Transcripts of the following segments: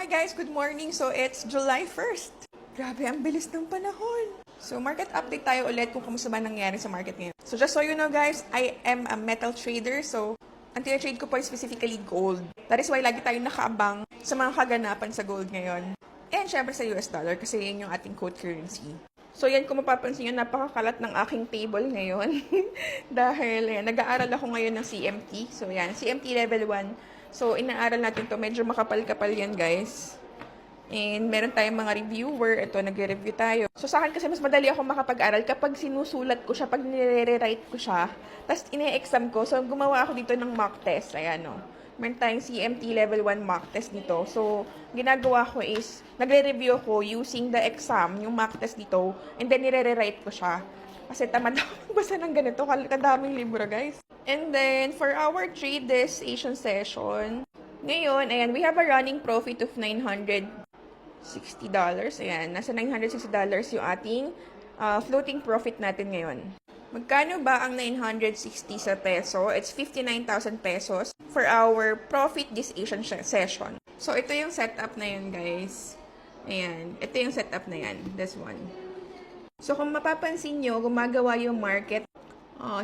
Hi guys, good morning. So it's July 1st. Grabe, ang bilis ng panahon. So market update tayo ulit kung kamusta ba nangyari sa market ngayon. So just so you know guys, I am a metal trader. So ang tina-trade ko po is specifically gold. That is why lagi tayong nakaabang sa mga kaganapan sa gold ngayon. And syempre sa US dollar kasi yun yung ating quote currency. So yan, kung mapapansin nyo, napakakalat ng aking table ngayon. Dahil nag-aaral ako ngayon ng CMT. So yan, CMT level 1. So inaaral natin to, medyo makapal-kapal yan guys. And meron tayong mga reviewer, ito nagre-review tayo. So sa akin kasi mas madali ako makapag-aral kapag sinusulat ko siya, pag nire-write ko siya, tapos ine-exam ko. So gumawa ako dito ng mock test, ayan o. Meron tayong CMT level 1 mock test dito. So, ginagawa ko is, nagre-review ko using the exam, yung mock test dito, and then nire-write ko siya. Kasi tamad ako magbasa ng ganito, kadaming libro, guys. And then, for our trade this Asian session, ngayon, ayan, we have a running profit of $960. Ayan, nasa $960 yung ating floating profit natin ngayon. Magkano ba ang 960 sa peso? It's 59,000 pesos for our profit this Asian session. So, ito yung setup na yun, guys. Ayan. Ito yung setup na yan. This one. So, kung mapapansin nyo, gumagawa yung market.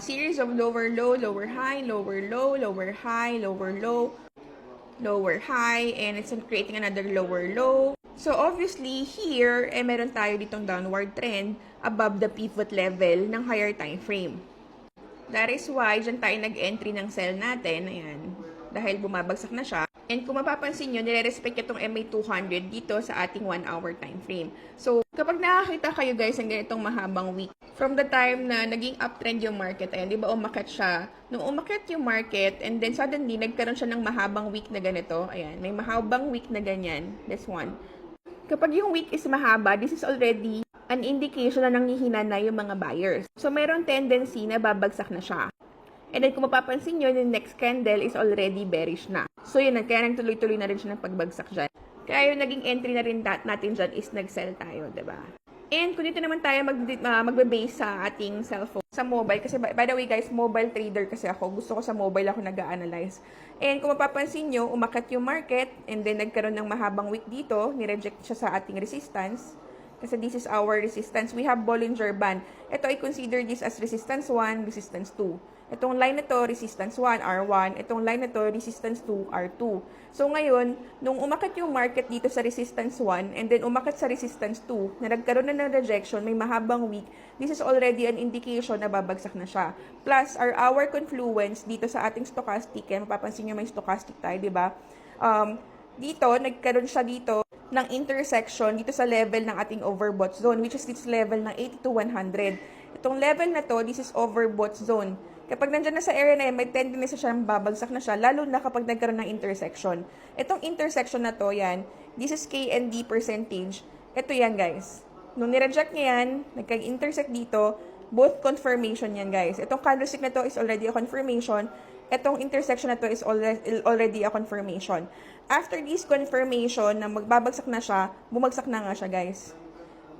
Series of lower low, lower high, lower low, lower high, lower low, lower high, and it's creating another lower low. So, obviously, here, meron tayo ditong downward trend above the pivot level ng higher time frame. That is why, dyan tayo nag-entry ng sell natin. Ayan. Dahil bumabagsak na siya. And kung mapapansin nyo, nire-respect itong MA200 dito sa ating 1-hour time frame. So, kapag nakakita kayo guys ng ganitong mahabang wick, from the time na naging uptrend yung market, ayan, di ba umakyat siya? Nung umakyat yung market, and then suddenly, nagkaroon siya ng mahabang wick na ganito. Ayan, may mahabang wick na ganyan. This one. Kapag yung wick is mahaba, this is already an indication na nanghihina na yung mga buyers. So, meron tendency na babagsak na siya. And then, kung mapapansin nyo, yung next candle is already bearish na. So, yun, kaya nang tuloy-tuloy na rin siya ng pagbagsak dyan. Kaya yung naging entry na rin natin dyan is nag-sell tayo, diba? And kung dito naman tayo magbe-base sa ating cellphone, sa mobile, kasi by the way guys, mobile trader kasi ako. Gusto ko sa mobile ako nag-a-analyze. And kung mapapansin nyo, umakyat yung market, and then nagkaroon ng mahabang wick dito, nireject siya sa ating resistance. Kasi this is our resistance. We have Bollinger Band. Ito, I consider this as resistance 1, resistance 2. Itong line na to, resistance 1, R1. Itong line na to, resistance 2, R2. So, ngayon, nung umakyat yung market dito sa resistance 1, and then umakyat sa resistance 2, na nagkaroon na ng rejection, may mahabang wick, this is already an indication na babagsak na siya. Plus, our hour confluence dito sa ating stochastic, kaya mapapansin nyo may stochastic tayo, di ba? Dito, nagkaroon siya dito ng intersection dito sa level ng ating overbought zone, which is this level ng 80 to 100. Itong level na to, this is overbought zone. Kapag nandyan na sa area na yan, may tendency siya babagsak na siya, lalo na kapag nagkaroon ng intersection. Itong intersection na to, yan, this is KND percentage. Ito yan, guys. Nung nireject niya yan, nagka-intersect dito, both confirmation yan, guys. Itong candlestick na to is already a confirmation. Itong intersection na to is already a confirmation. After this confirmation na magbabagsak na siya, bumagsak na nga siya, guys.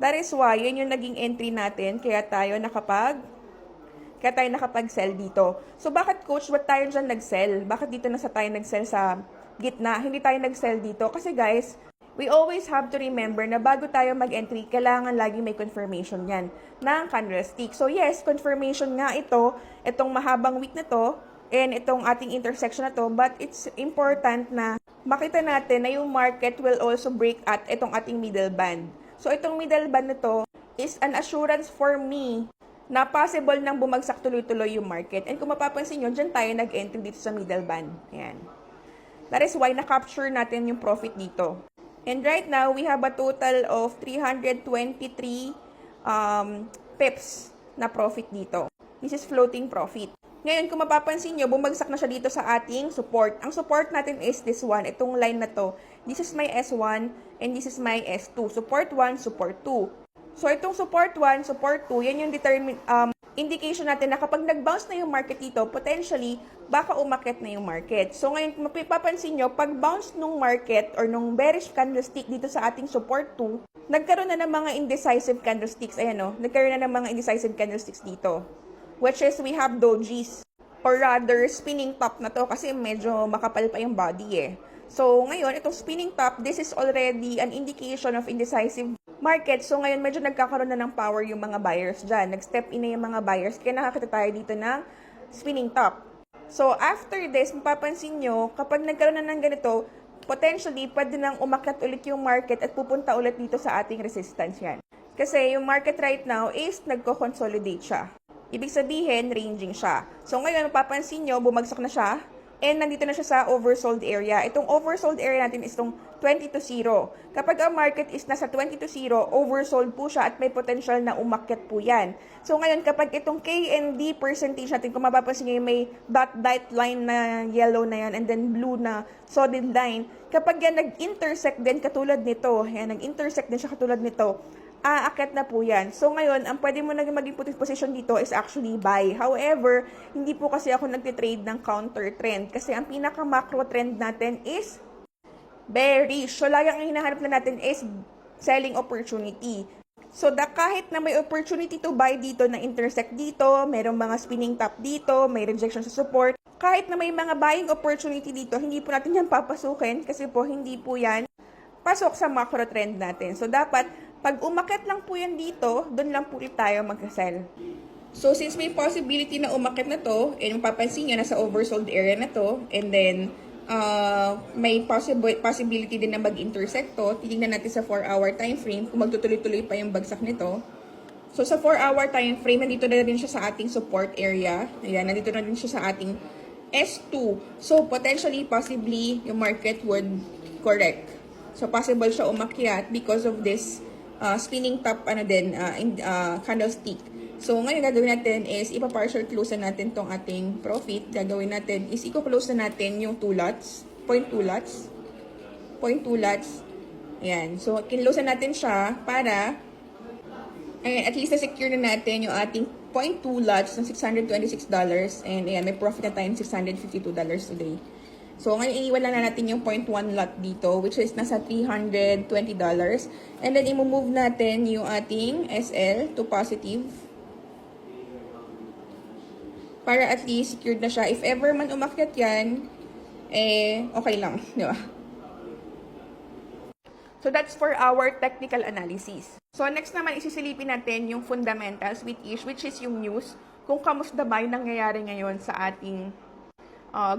That is why, yun yung naging entry natin, kaya tayo nakapag-sell dito. So, bakit coach, ba't tayo dyan nag-sell? Bakit dito na tayo nag-sell sa gitna? Hindi tayo nag-sell dito. Kasi guys, we always have to remember na bago tayo mag-entry, kailangan lagi may confirmation yan ng candlestick. So, yes, confirmation nga ito, itong mahabang wick na to, and itong ating intersection na to, but it's important na makita natin na yung market will also break at itong ating middle band. So, itong middle band na to is an assurance for me na possible nang bumagsak tuloy-tuloy yung market. And kung mapapansin nyo, dyan tayo nag-entry dito sa middle band. Ayan. That is why na-capture natin yung profit dito. And right now, we have a total of 323 pips na profit dito. This is floating profit. Ngayon, kung mapapansin nyo, bumagsak na siya dito sa ating support. Ang support natin is this one, itong line na to. This is my S1 and this is my S2. Support 1, support 2. So, itong support 1, support 2, yan yung indication natin na kapag nag-bounce na yung market dito, potentially, baka umakyat na yung market. So, ngayon, kung mapapansin nyo, pag bounce nung market or nung bearish candlestick dito sa ating support 2, nagkaroon na ng mga indecisive candlesticks. Ayan o, nagkaroon na ng mga indecisive candlesticks dito. Which is, we have dojis. Or rather, spinning top na to kasi medyo makapal pa yung body eh. So, ngayon, itong spinning top, this is already an indication of indecisive market. So, ngayon, medyo nagkakaroon na ng power yung mga buyers dyan. Nag-step in na yung mga buyers. Kaya nakakita tayo dito ng spinning top. So, after this, mapapansin nyo, kapag nagkaroon na ng ganito, potentially, pwede nang umakyat ulit yung market at pupunta ulit dito sa ating resistance yan. Kasi yung market right now is nagko-consolidate siya. Ibig sabihin, ranging siya. So, ngayon, mapapansin nyo, bumagsak na siya. And nandito na siya sa oversold area. Itong oversold area natin is itong 20 to 0. Kapag ang market is nasa 20 to 0, oversold po siya at may potential na umakyat po yan. So ngayon, kapag itong KND percentage natin, kung mapapansin nyo, may dot line na yellow na yan and then blue na solid line, kapag yan nag-intersect din katulad nito, yan, nag-intersect din siya katulad nito, aakyat na po yan. So, ngayon, ang pwede mo naging maging position dito is actually buy. However, hindi po kasi ako nagtitrade ng counter trend kasi ang pinaka-macro trend natin is bearish. So, lagi ang hinahanap na natin is selling opportunity. So, kahit na may opportunity to buy dito na intersect dito, merong mga spinning top dito, may rejection sa support, kahit na may mga buying opportunity dito, hindi po natin yan papasukin kasi po hindi po yan pasok sa macro trend natin. So, dapat pag umakyat lang po yan dito, doon lang po tayo mag-sell. So, since may possibility na umakyat na to, and mapapansin nyo, nasa oversold area na to, and then, may possibility din na mag-intersect to, titignan natin sa 4-hour time frame kung magtutuloy-tuloy pa yung bagsak nito. So, sa 4-hour time frame, nandito na rin siya sa ating support area. Ayan, nandito na rin siya sa ating S2. So, potentially, possibly, yung market would correct. So, possible siya umakyat because of this spinning top candlestick. So, ngayon gagawin natin is ipa-partial close na natin tong ating profit. Gagawin natin is i-close na natin yung 2 lots, 0.2 lots. Ayan. So, kinlose na natin siya para at least na-secure na natin yung ating 0.2 lots ng $626. And ayan, may profit na tayo ng $652 today. So, ngayon, iniwan lang na natin yung 0.1 lot dito, which is nasa $320. And then, i-move natin yung ating SL to positive. Para at least secured na siya. If ever man umakyat yan, okay lang. Di ba? So, that's for our technical analysis. So, next naman, isisilipin natin yung fundamentals which is yung news kung kamusta ba yung nangyayari ngayon sa ating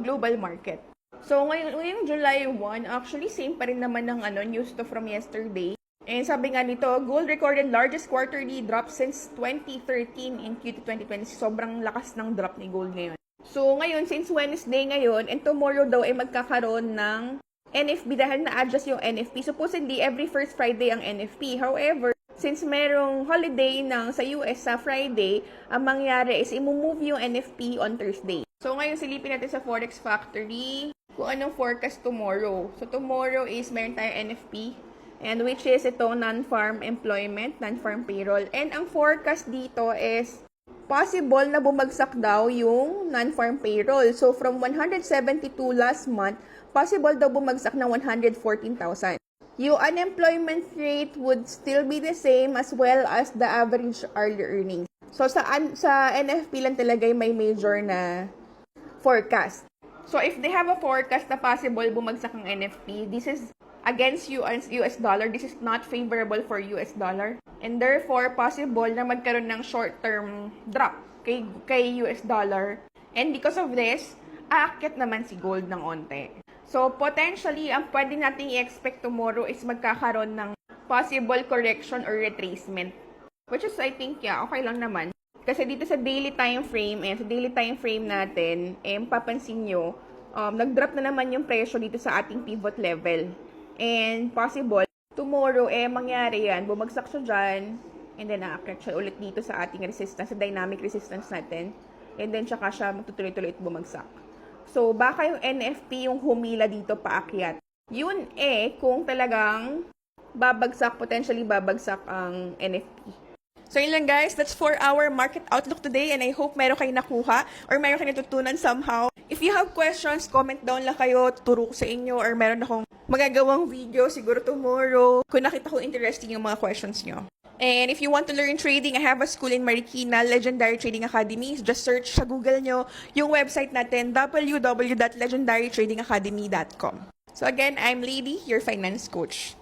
global market. So, ngayong July 1, actually, same pa rin naman ng news to from yesterday. And sabi nga nito, gold recorded largest quarterly drop since 2013 in Q2 2020. Sobrang lakas ng drop ni gold ngayon. So, ngayon, since Wednesday ngayon, and tomorrow daw ay magkakaroon ng NFP dahil na-adjust yung NFP. Supposedly, every first Friday ang NFP. However, since merong holiday sa US sa Friday, ang mangyari is i-move yung NFP on Thursday. So, ngayon, silipin natin sa Forex Factory kung anong forecast tomorrow. So, tomorrow is meron tayong NFP, and which is ito, non-farm employment, non-farm payroll. And ang forecast dito is possible na bumagsak daw yung non-farm payroll. So, from 172 last month, possible daw bumagsak ng 114,000. Yung unemployment rate would still be the same as well as the average hourly earnings. So, sa NFP lang talaga may major na forecast. So, if they have a forecast na possible bumagsak ang NFP, this is against US dollar. This is not favorable for US dollar. And therefore, possible na magkaroon ng short-term drop kay US dollar. And because of this, aakyat naman si gold ng onte. So, potentially, ang pwede nating i-expect tomorrow is magkakaroon ng possible correction or retracement. Which is, I think, okay lang naman. Kasi dito sa daily time frame, natin, papansin nyo, nag-drop na naman yung presyo dito sa ating pivot level. And possible, tomorrow, mangyari yan, bumagsak siya dyan, and then aakyat siya ulit dito sa ating resistance, sa dynamic resistance natin. And then, tsaka siya magtutuloy-tuloy at bumagsak. So, baka yung NFP yung humila dito paakyat. Yun kung talagang potentially babagsak ang NFP. So, yun lang guys. That's for our market outlook today and I hope meron kayo nakuha or meron kayo natutunan somehow. If you have questions, comment down lang kayo, tuturo ko sa inyo or meron akong magagawang video siguro tomorrow kung nakita ko interesting yung mga questions nyo. And if you want to learn trading, I have a school in Marikina, Legendary Trading Academy. Just search sa Google nyo yung website natin, www.legendarytradingacademy.com. So again, I'm Lady, your finance coach.